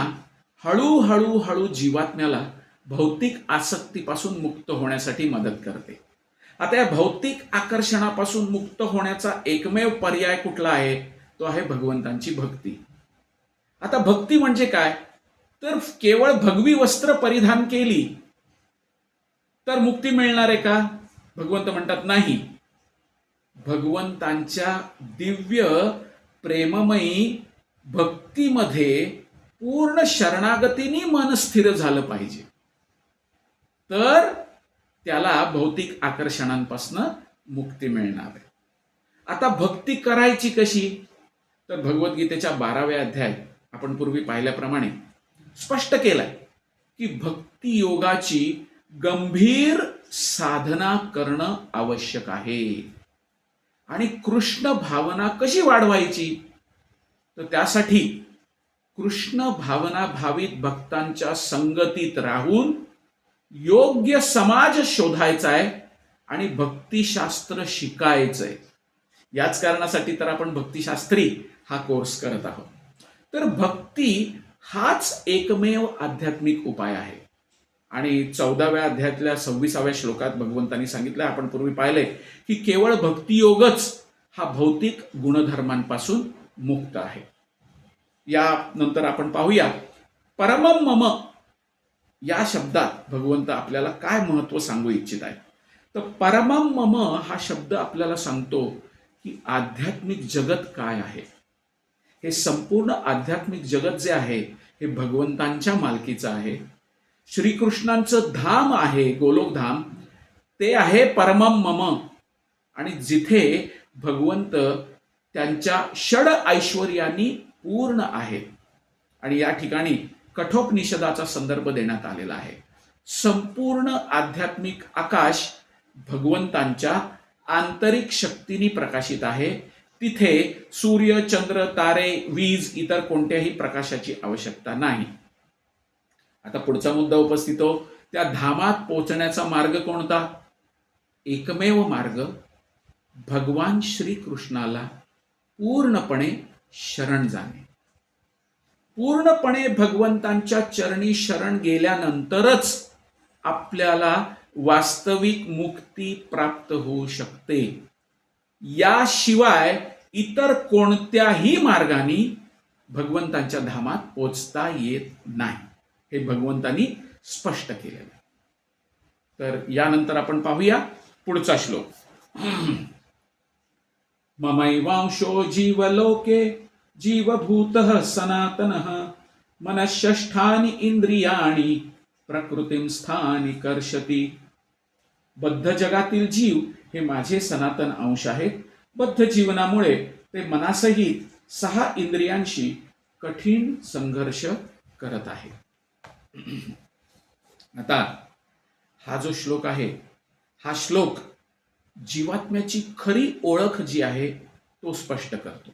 हळूहळू हळू जीवात्म्याला भौतिक आसक्तीपासून मुक्त होण्यासाठी मदत करते. आता या भौतिक आकर्षणापासून मुक्त होण्याचा एकमेव पर्याय कुठला आहे, तो आहे भगवंतांची भक्ती. आता भक्ती म्हणजे काय, तर केवळ भगवी वस्त्र परिधान केली तर मुक्ती मिळणार आहे का? भगवंत म्हणतात नाही. भगवंतांच्या दिव्य प्रेममयी भक्तीमध्ये पूर्ण शरणागतीने मन स्थिर झालं पाहिजे, तर त्याला भौतिक आकर्षणांपासून मुक्ती मिळणार आहे. आता भक्ती करायची कशी, तर भगवद्गीतेच्या 12व्या अध्यायात आपण पूर्वी पाहिल्याप्रमाणे स्पष्ट केलंय की भक्ती योगाची गंभीर साधना करणं आवश्यक आहे. आणि कृष्ण भावना कशी वाढवायची, तर त्यासाठी कृष्ण भावना भावित भक्तांच्या संगतीत राहून योग्य समाज शोधायचा आहे आणि भक्तिशास्त्र शिकायचंय. याच कारणासाठी तर आपण भक्तिशास्त्री हा कोर्स करत आहोत. तर भक्ती हाच एकमेव आध्यात्मिक उपाय आहे. आणि 14व्या अध्यायातल्या 26व्या श्लोकात भगवंतांनी सांगितलं, आपण पूर्वी पाहिले की केवळ भक्तियोगच हा भौतिक गुणधर्मांपासून मुक्त आहे. यानंतर आपण पाहूया परमम मम या शब्दात भगवंत आपल्याला काय महत्व सांगू इच्छित आहे. तर परमम मम हा शब्द आपल्याला सांगतो की आध्यात्मिक जगत काय आहे. हे संपूर्ण आध्यात्मिक जगत जे आहे हे भगवंतांच्या मालकीचं आहे. श्रीकृष्णांचं धाम आहे गोलोकधाम, ते आहे परमम मम. आणि जिथे भगवंत त्यांच्या षड ऐश्वर्यांनी पूर्ण आहेत. आणि या ठिकाणी कठोपनिषदाचा संदर्भ देण्यात आलेला आहे. संपूर्ण आध्यात्मिक आकाश भगवंतांच्या आंतरिक शक्तीने प्रकाशित आहे. तिथे सूर्य, चंद्र, तारे, वीज, इतर कोणत्याही प्रकाशाची आवश्यकता नाही. आता पुढचा मुद्दा उपस्थित हो, त्या धामात पोहोचण्याचा मार्ग कोणता? एकमेव मार्ग भगवान श्रीकृष्णाला पूर्णपणे शरण जाणे. पूर्णपणे भगवंतांच्या चरणी शरण गेल्यानंतरच आपल्याला वास्तविक मुक्ती प्राप्त होऊ शकते. याशिवाय इतर कोणत्याही मार्गाने भगवंतांच्या धामात पोहोचता येत नाही, हे भगवंतांनी स्पष्ट केलेलं आहे. तर यानंतर आपण पाहूया पुढचा श्लोक. ममैवांशो जीवलोके जीवभूतः सनातनः मनःषष्ठानि इंद्रियाणि प्रकृतीं स्थानी कर्षति. बद्ध जगातील जीव हे माझे सनातन अंश आहेत. बद्ध जीवनामुळे ते मनासहित 6 इंद्रियांशी कठीण संघर्ष करत आहे. आता हा जो श्लोक आहे, हा श्लोक जीवात्म्याची खरी ओळख जी आहे तो स्पष्ट करतो.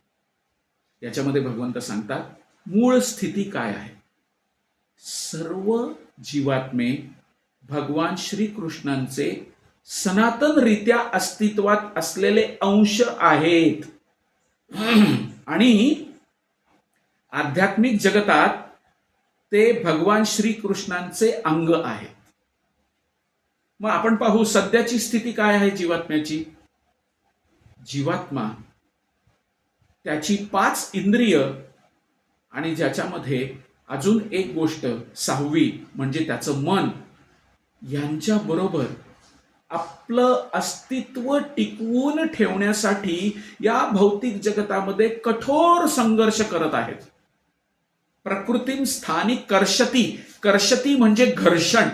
याच्यामध्ये भगवंत सांगतात मूळ स्थिती काय आहे. सर्व जीवात्मे भगवान श्रीकृष्णांचे सनातनरित्या अस्तित्वात असलेले अंश आहेत आणि आध्यात्मिक जगतात ते भगवान श्रीकृष्णांचे अंग आहेत. मग आपण पाहू सध्याची स्थिती काय आहे जीवात्म्याची. जीवात्मा त्याची 5 इंद्रिय आणि ज्याच्यामध्ये अजून एक गोष्ट 6वी म्हणजे त्याचं मन, यांच्या बरोबर आपलं अस्तित्व टिकवून ठेवण्यासाठी या भौतिक जगतामध्ये कठोर संघर्ष करत आहेत. प्रकृतीं स्थानिक कर्षती. कर्षती म्हणजे घर्षण.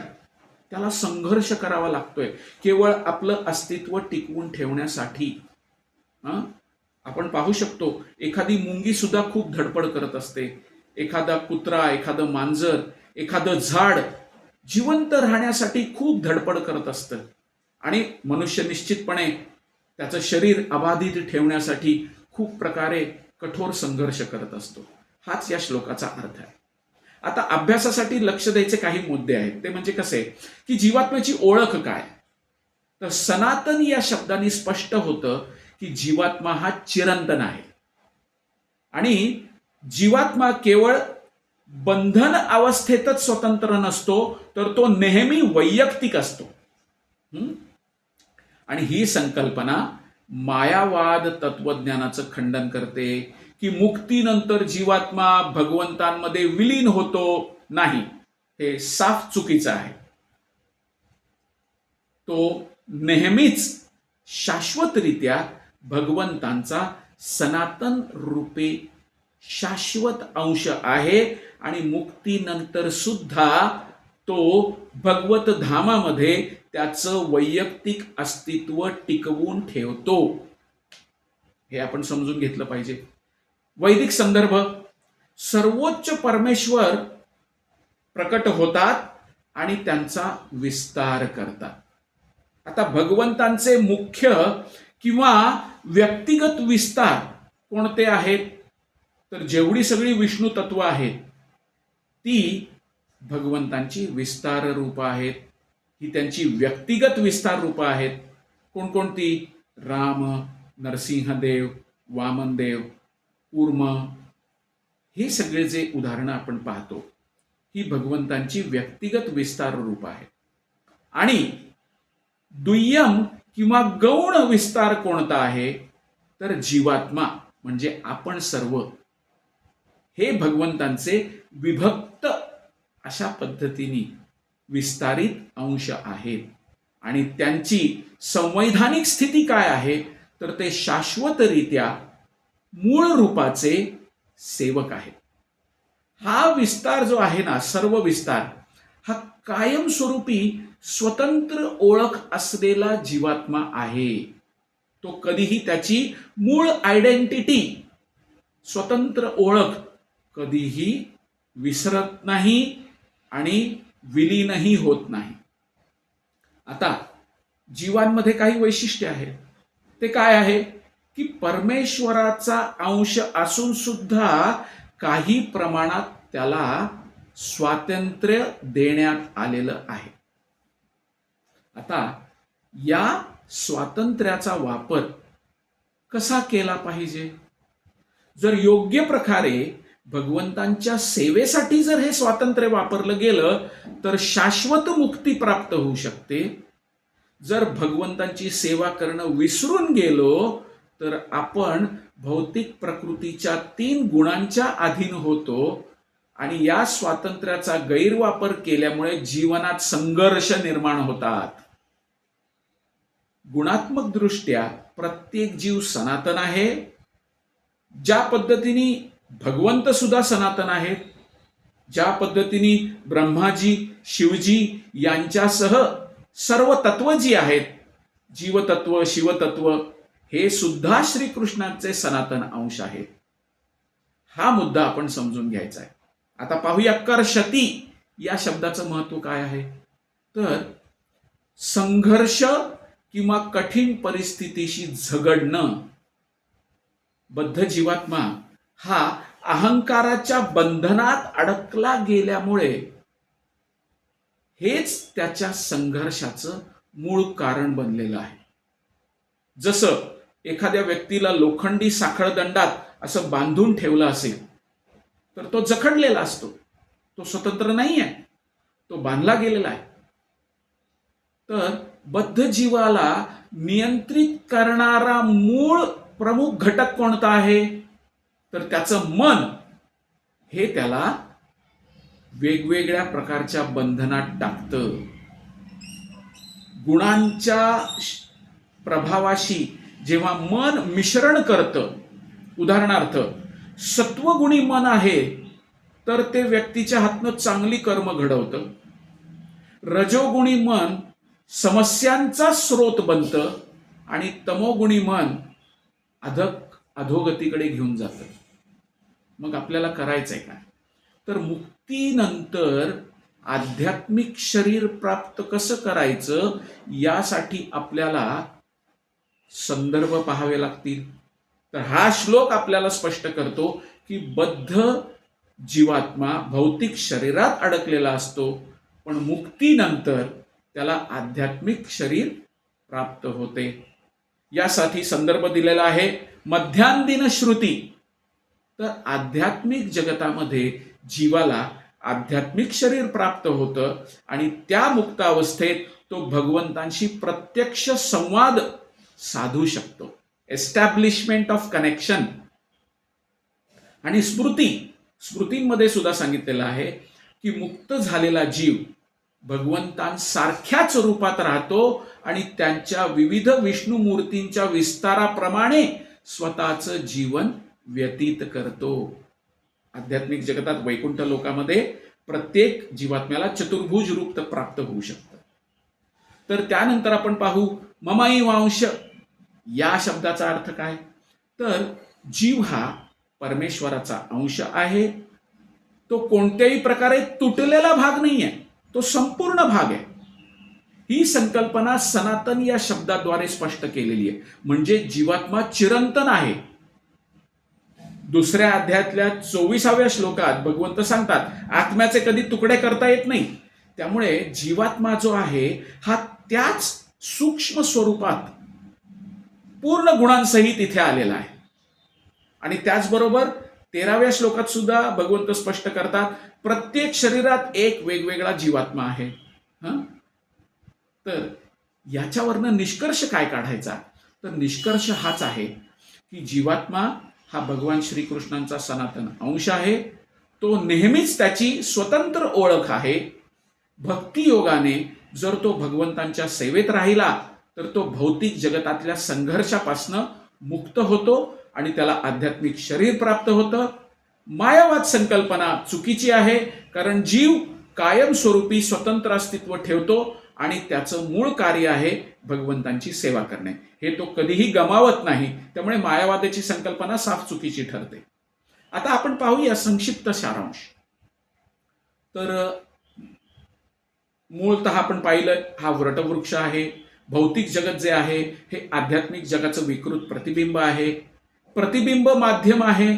त्याला संघर्ष करावा लागतोय केवळ आपलं अस्तित्व टिकवून ठेवण्यासाठी. आपण पाहू शकतो एखादी मुंगी सुद्धा खूप धडपड करत असते, एखादा कुत्रा, एखादं मांजर, एखादं झाड जिवंत राहण्यासाठी खूप धडपड करत असतं आणि मनुष्य निश्चितपणे त्याचं शरीर अबाधित ठेवण्यासाठी खूप प्रकारे कठोर संघर्ष करत असतो. हाच या श्लोकाचा अर्थ आहे. आता अभ्यासासाठी लक्ष द्यायचे काही मुद्दे आहेत. ते म्हणजे कसे की जीवात्म्याची ओळख काय. तर सनातन या शब्दाने स्पष्ट होतं की जीवात्मा हा चिरंतन आहे आणि जीवात्मा केवळ बंधन अवस्थेतच स्वतंत्र नसतो, तर तो नेहमी वैयक्तिक असतो. आणि ही संकल्पना मायावाद तत्वज्ञानाचं खंडन करते की मुक्तीनंतर जीवात्मा भगवंतांमध्ये विलीन होतो. नाही, हे साफ चुकीचं आहे. तो नेहमीच शाश्वतरित्या भगवंतांचा सनातन रूपे शाश्वत अंश आहे आणि मुक्तीनंतर सुद्धा तो भगवत धामामध्ये त्याचं वैयक्तिक अस्तित्व टिकवून ठेवतो. हे आपण समजून घेतलं पाहिजे. वैदिक संदर्भ, सर्वोच्च परमेश्वर प्रकट होतात आणि त्यांचा विस्तार करतात. आता भगवंतांचे मुख्य किंवा व्यक्तिगत विस्तार कोणते आहेत, तर जेवढी सगळी विष्णू तत्व आहेत ती भगवंतांची विस्तार रूप आहेत. ही त्यांची व्यक्तिगत विस्तार रूप आहेत. कोणकोणती? राम, नरसिंहदेव, वामनदेव, कूर्म, हे सगळे जे उदाहरणं आपण पाहतो ही भगवंतांची व्यक्तिगत विस्तार रूप आहे. आणि दुय्यम किंवा गौण विस्तार कोणता आहे, तर जीवात्मा म्हणजे आपण सर्व हे भगवंतांचे विभक्त अशा पद्धतीने विस्तारित अंश आहेत. आणि त्यांची संवैधानिक स्थिती काय आहे, तर ते शाश्वतरित्या मूळ रूपाचे सेवक आहेत. हा विस्तार जो आहे ना, सर्व विस्तार हा कायमस्वरूपी स्वतंत्र ओळख असलेला जीवात्मा आहे. तो कधीही त्याची मूळ आयडेंटिटी, स्वतंत्र ओळख कधीही विसरत नाही आणि विलीनही होत नाही. आता जीवांमध्ये काही वैशिष्ट्य आहेत. ते काय आहे की परमेश्वराचा अंश असून सुद्धा काही प्रमाणात त्याला स्वातंत्र्य देण्यात आलेलं आहे. आता या स्वातंत्र्याचा वापर कसा केला पाहिजे? जर योग्य प्रकारे भगवंतांच्या सेवेसाठी जर हे स्वातंत्र्य वापरलं गेलं तर शाश्वत मुक्ती प्राप्त होऊ शकते. जर भगवंतांची सेवा करणं विसरून गेलो तर आपण भौतिक प्रकृतीच्या 3 गुणांच्या अधीन होतो आणि या स्वातंत्र्याचा गैरवापर केल्यामुळे जीवनात संघर्ष निर्माण होतात. गुणात्मक दृष्ट्या प्रत्येक जीव सनातन आहे. ज्या पद्धतीने भगवंत सुद्धा सनातन आहेत, ज्या पद्धतीने ब्रह्माजी, शिवजी यांच्यासह सर्व तत्व जी आहेत, जीवतत्व, शिवतत्व, हे सुद्धा श्रीकृष्णाचे सनातन अंश आहेत. हा मुद्दा आपण समजून घ्यायचा आहे. आता पाहूया कर्षती या शब्दाचं महत्व काय आहे. तर संघर्ष किंवा कठीण परिस्थितीशी झगडणं. बद्ध जीवात्मा हा अहंकाराच्या बंधनात अडकला गेल्यामुळे हेच त्याच्या संघर्षाचं मूळ कारण बनलेलं आहे. जसं एखाद्या व्यक्तीला लोखंडी साखळदंडात असं बांधून ठेवलं असेल तर तो जखडलेला असतो, तो स्वतंत्र नाही आहे, तो बांधला गेलेला आहे. तर बद्ध जीवाला नियंत्रित करणारा मूळ प्रमुख घटक कोणता आहे, तर त्याचं मन हे त्याला वेगवेगळ्या प्रकारच्या बंधनात टाकतं. गुणांच्या प्रभावाशी जेव्हा मन मिश्रण करतं, उदाहरणार्थ सत्वगुणी मन आहे तर ते व्यक्तीच्या हातनं चांगली कर्म घडवतं. रजोगुणी मन समस्यांचा स्रोत बनतं आणि तमोगुणी मन अधोगतीकडे घेऊन जातं. मग आपल्याला करायचंय काय? तर मुक्तीनंतर आध्यात्मिक शरीर प्राप्त कसं करायचं यासाठी आपल्याला संदर्भ पाहावे लागतील. तर हा श्लोक आपल्याला स्पष्ट करतो की बद्ध जीवात्मा भौतिक शरीरात अडकलेला असतो, पण मुक्तीनंतर त्याला आध्यात्मिक शरीर प्राप्त होते. यासाठी संदर्भ दिलेला आहे मध्यांदिन श्रुती. तर आध्यात्मिक जगतामध्ये जीवाला आध्यात्मिक शरीर प्राप्त होतं आणि त्या मुक्तावस्थेत तो भगवंतांशी प्रत्यक्ष संवाद साधू शकतो. Establishment of connection. आणि स्मृतींमध्ये सुद्धा सांगितलेलं आहे की मुक्त झालेला जीव भगवंतांसारख्याच रूपात राहतो आणि त्यांच्या विविध विष्णू मूर्तींच्या विस्ताराप्रमाणे स्वतःचं जीवन व्यतीत करतो. आध्यात्मिक जगतात वैकुंठ लोकामध्ये प्रत्येक जीवात्म्याला चतुर्भुज रूप प्राप्त होऊ शकतं. तर त्यानंतर आपण पाहू ममैवांश या शब्दाचा अर्थ काय. तर जीव हा परमेश्वराचा अंश आहे. तो कोणत्याही प्रकारे तुटलेला भाग नाहीये, तो संपूर्ण भाग आहे. ही संकल्पना सनातन या शब्दाद्वारे स्पष्ट केलेली आहे. म्हणजे जीवात्मा चिरंतन आहे. दुसऱ्या अध्यायातल्या 24व्या श्लोकात भगवंत सांगतात आत्म्याचे कधी तुकडे करता येत नाही. त्यामुळे जीवात्मा जो आहे हा त्याच सूक्ष्म स्वरूपात पूर्ण गुणांसहित इथे आलेला आहे. आणि त्याचबरोबर 13व्या श्लोकात सुद्धा भगवंत स्पष्ट करतात प्रत्येक शरीरात एक वेगवेगळा जीवात्मा आहे. तर याच्यावरनं निष्कर्ष काय काढायचा. तर निष्कर्ष हाच आहे की जीवात्मा हा भगवान श्रीकृष्णांचा सनातन अंश आहे. तो नेहमीच त्याची स्वतंत्र ओळख आहे. भक्ती योगाने जर तो भगवंतांच्या सेवेत राहिला तर तो भौतिक जगतातल्या संघर्षापासनं मुक्त होतो आणि त्याला आध्यात्मिक शरीर प्राप्त होतं. मायावाद संकल्पना चुकीची आहे, कारण जीव कायमस्वरूपी स्वतंत्र अस्तित्व ठेवतो आणि त्याचं मूळ कार्य आहे भगवंतांची सेवा करणे. हे तो कधीही गमावत नाही. त्यामुळे मायावादाची संकल्पना साफ चुकीची ठरते. आता आपण पाहूया संक्षिप्त सारांश. तर मूळतः आपण पाहिलं हा वटवृक्ष आहे. भौतिक जगत जे आहे हे आध्यात्मिक जगाचं विकृत प्रतिबिंब आहे. प्रतिबिंब माध्यम आहे,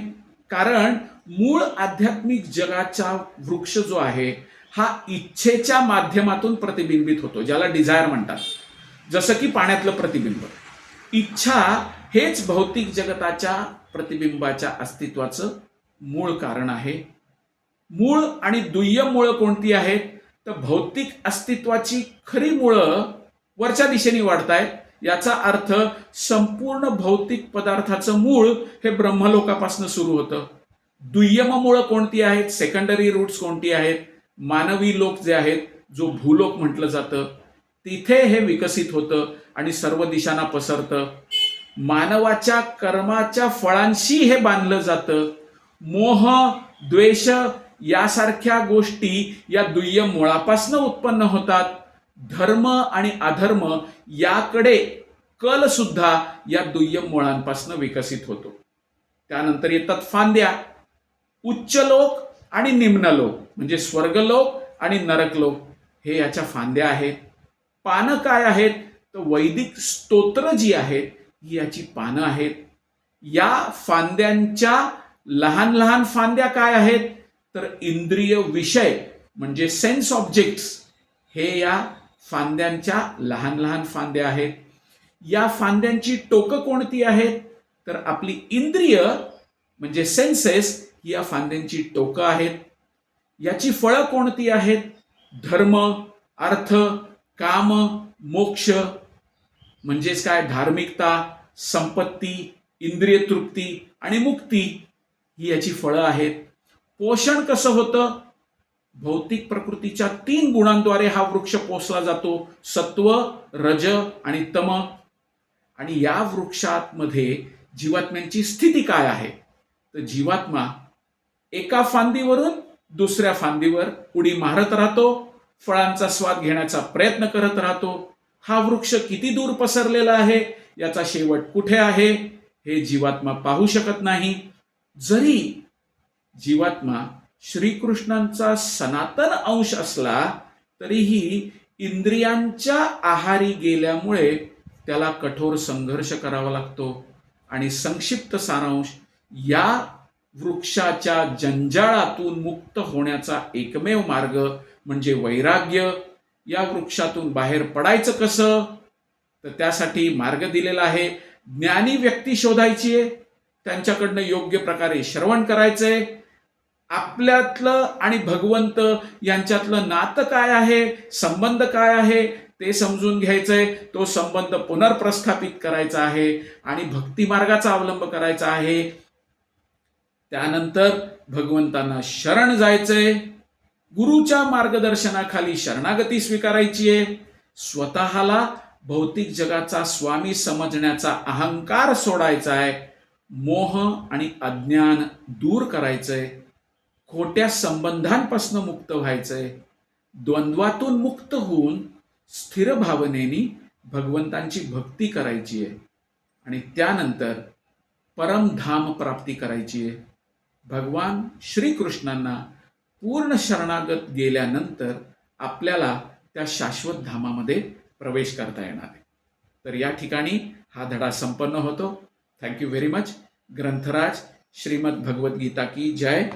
कारण मूळ आध्यात्मिक जगाचा वृक्ष जो आहे हा इच्छेच्या माध्यमातून प्रतिबिंबित होतो, ज्याला डिझायर म्हणतात. जसं की पाण्यातलं प्रतिबिंब. इच्छा हेच भौतिक जगताच्या प्रतिबिंबाच्या अस्तित्वाचं मूळ कारण आहे. मूळ आणि दुय्यम मुळं कोणती आहेत. तर भौतिक अस्तित्वाची खरी मुळं वरच्या दिशेने वाढतायत. याचा अर्थ संपूर्ण भौतिक पदार्थाचं मूळ हे ब्रह्मलोकापासून सुरू होतं. दुय्यम मुळं कोणती आहेत, सेकंडरी रूट्स कोणती आहेत. मानवी लोक जे आहेत, जो भूलोक म्हटलं जातं, तिथे हे विकसित होतं आणि सर्व दिशांना पसरतं. मानवाच्या कर्माच्या फळांशी हे बांधलं जातं. मोह, द्वेष यासारख्या गोष्टी या दुय्यम मुळापासून उत्पन्न होतात. धर्म आणि अधर्म याकडे कल सुद्धा या दुय्यम मुळांपासून विकसित होतो. त्यानंतर येतात फांद्या. उच्च लोक आणि निम्न लोक म्हणजे स्वर्गलोक आणि नरकलोक हे याच्या फांद्या आहेत. पानं काय आहेत. तर वैदिक स्तोत्र जी आहेत ही याची पानं आहेत. या फांद्यांच्या लहान लहान फांद्या काय आहेत. तर इंद्रिय विषय म्हणजे सेन्स ऑब्जेक्ट्स हे या फांद्यांच्या लहान लहान फांद्या आहेत. या फांद्यांची टोकं कोणती आहेत. तर आपली इंद्रिय म्हणजे सेन्सेस ही या फांद्यांची टोकं आहेत. याची फळं कोणती आहेत. धर्म, अर्थ, काम, मोक्ष म्हणजेच काय, धार्मिकता, संपत्ती, इंद्रिय तृप्ती आणि मुक्ती ही याची फळं आहेत. पोषण कसं होतं. भौतिक प्रकृतीच्या 3 गुणांद्वारे हा वृक्ष पोसला जातो. सत्व, रज आणि तम. आणि या वृक्षामध्ये जीवात्म्यांची स्थिती काय आहे. तर जीवात्मा एका फांदीवरून दुसऱ्या फांदीवर उडी मारत राहतो. फळांचा स्वाद घेण्याचा प्रयत्न करत राहतो. हा वृक्ष किती दूर पसरलेला आहे, याचा शेवट कुठे आहे, हे जीवात्मा पाहू शकत नाही. जरी जीवात्मा श्रीकृष्णांचा सनातन अंश असला तरीही इंद्रियांच्या आहारी गेल्यामुळे त्याला कठोर संघर्ष करावा लागतो. आणि संक्षिप्त सारांश, या वृक्षाच्या जंजाळातून मुक्त होण्याचा एकमेव मार्ग म्हणजे वैराग्य. या वृक्षातून बाहेर पडायचं कसं, तर त्यासाठी मार्ग दिलेला आहे. ज्ञानी व्यक्ती शोधायची आहे, त्यांच्याकडनं योग्य प्रकारे श्रवण करायचंय. आपल्यातलं आणि भगवंत यांच्यातलं नातं काय आहे, संबंध काय आहे ते समजून घ्यायचंय. तो संबंध पुनर्प्रस्थापित करायचा आहे आणि भक्ती मार्गाचा अवलंब करायचा आहे. त्यानंतर भगवंतांना शरण जायचंय. गुरुच्या मार्गदर्शनाखाली शरणागती स्वीकारायची आहे. स्वतःला भौतिक जगाचा स्वामी समजण्याचा अहंकार सोडायचा आहे. मोह आणि अज्ञान दूर करायचंय. खोट्या संबंधांपासून मुक्त व्हायचंय. द्वंद्वातून मुक्त होऊन स्थिर भावनेने भगवंतांची भक्ती करायची आहे आणि त्यानंतर परमधाम प्राप्ती करायची आहे. भगवान श्रीकृष्णांना पूर्ण शरणागत गेल्यानंतर आपल्याला त्या शाश्वत धामामध्ये प्रवेश करता येणार आहे. तर या ठिकाणी हा धडा संपन्न होतो. Thank you very much. ग्रंथराज श्रीमद भगवद गीता की जय.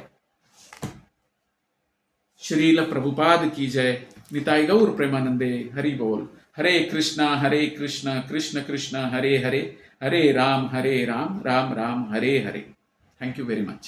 श्रील प्रभुपाद की जय. निताई गौर प्रेमानंदे. हरि बोल. हरे कृष्ण कृष्ण कृष्ण हरे हरे, हरे Ram Ram Ram Hare Hare. Thank you very much.